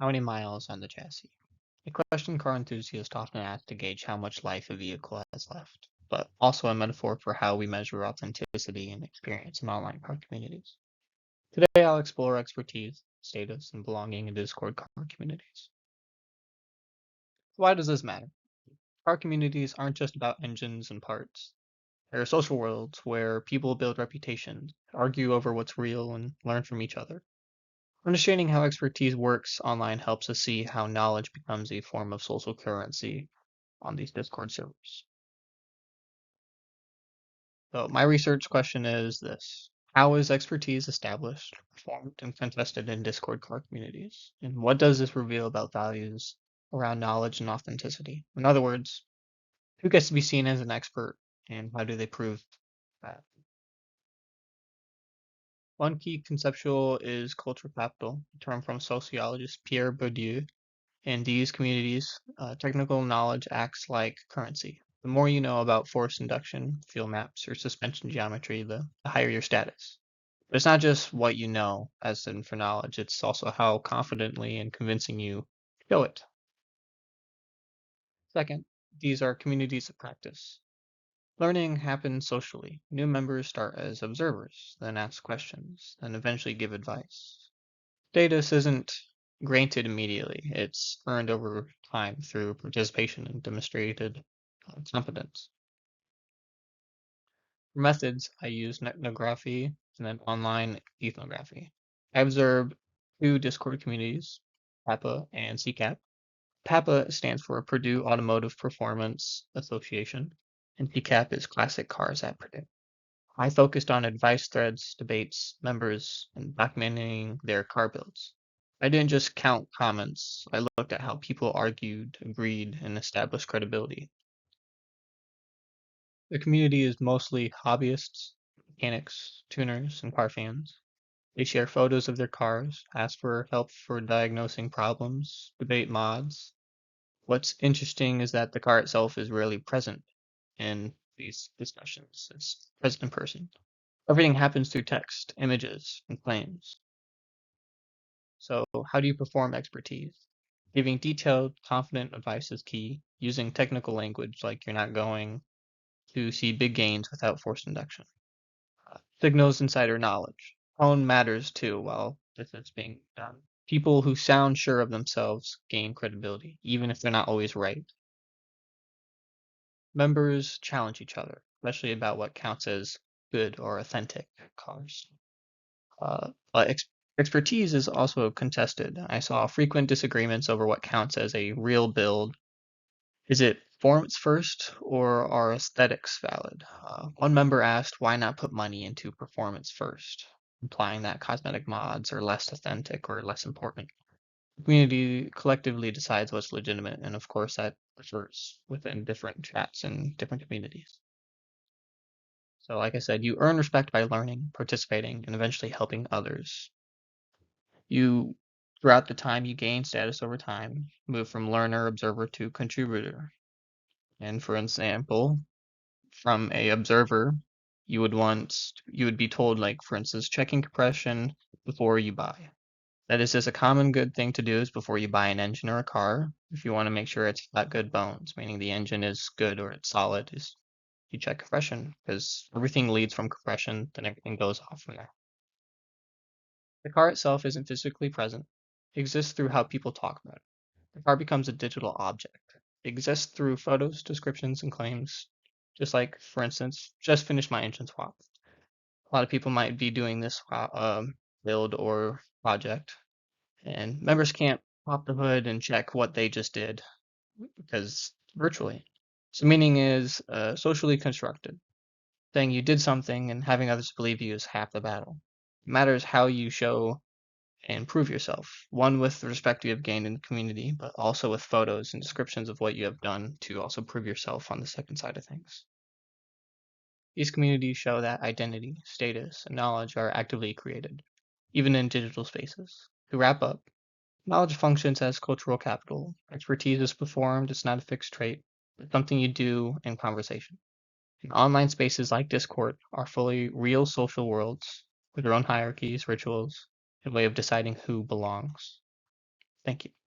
How many miles on the chassis? A question car enthusiasts often ask to gauge how much life a vehicle has left, but also a metaphor for how we measure authenticity and experience in online car communities. Today I'll explore expertise, status, and belonging in Discord car communities. Why does this matter? Car communities aren't just about engines and parts. They're social worlds where people build reputations, argue over what's real, and learn from each other. Understanding how expertise works online helps us see how knowledge becomes a form of social currency on these Discord servers. So my research question is this. How is expertise established, performed, and contested in Discord core communities? And what does this reveal about values around knowledge and authenticity? In other words, who gets to be seen as an expert and how do they prove that? One key conceptual is culture capital, a term from sociologist Pierre Bourdieu. In these communities, technical knowledge acts like currency. The more you know about force induction, fuel maps, or suspension geometry, the higher your status. But it's not just what you know, as in for knowledge, it's also how confidently and convincing you show it. Second, these are communities of practice. Learning happens socially. New members start as observers, then ask questions, and eventually give advice. Status isn't granted immediately. It's earned over time through participation and demonstrated competence. For methods, I use ethnography and then online ethnography. I observed two Discord communities, PAPA and CCAP. PAPA stands for Purdue Automotive Performance Association, and CCAP is Classic Cars at Purdue. I focused on advice threads, debates, members, and documenting their car builds. I didn't just count comments, I looked at how people argued, agreed, and established credibility. The community is mostly hobbyists, mechanics, tuners, and car fans. They share photos of their cars, ask for help for diagnosing problems, debate mods. What's interesting is that the car itself is rarely present in these discussions. It's present in person. Everything happens through text, images, and claims. So, how do you perform expertise? Giving detailed, confident advice is key, using technical language like you're not going to see big gains without forced induction. Signals insider knowledge. Tone matters too while this is being done. People who sound sure of themselves gain credibility, even if they're not always right. Members challenge each other, especially about what counts as good or authentic cars. But expertise is also contested. I saw frequent disagreements over what counts as a real build. Is it performance first or are aesthetics valid? One member asked why not put money into performance first, implying that cosmetic mods are less authentic or less important. The community collectively decides what's legitimate, and of course that differs within different chats and different communities. So, like I said, you earn respect by learning, participating, and eventually helping others. You, throughout the time, you gain status over time, move from learner, observer to contributor. And for example, from a observer, you would be told, like, for instance, checking compression before you buy. That is just a common good thing to do is before you buy an engine or a car. If you want to make sure it's got good bones, meaning the engine is good or it's solid, is you check compression because everything leads from compression, then everything goes off from there. The car itself isn't physically present. It exists through how people talk about it. The car becomes a digital object. It exists through photos, descriptions, and claims. Just like, for instance, just finished my engine swap. A lot of people might be doing this build or project, and members can't pop the hood and check what they just did because virtually. So meaning is socially constructed. Saying you did something and having others believe you is half the battle. It matters how you show and prove yourself. One with the respect you have gained in the community, but also with photos and descriptions of what you have done to also prove yourself on the second side of things. These communities show that identity, status, and knowledge are actively created, even in digital spaces. To wrap up, knowledge functions as cultural capital. Expertise is performed, it's not a fixed trait, it's something you do in conversation. And online spaces like Discord are fully real social worlds with their own hierarchies, rituals, and way of deciding who belongs. Thank you.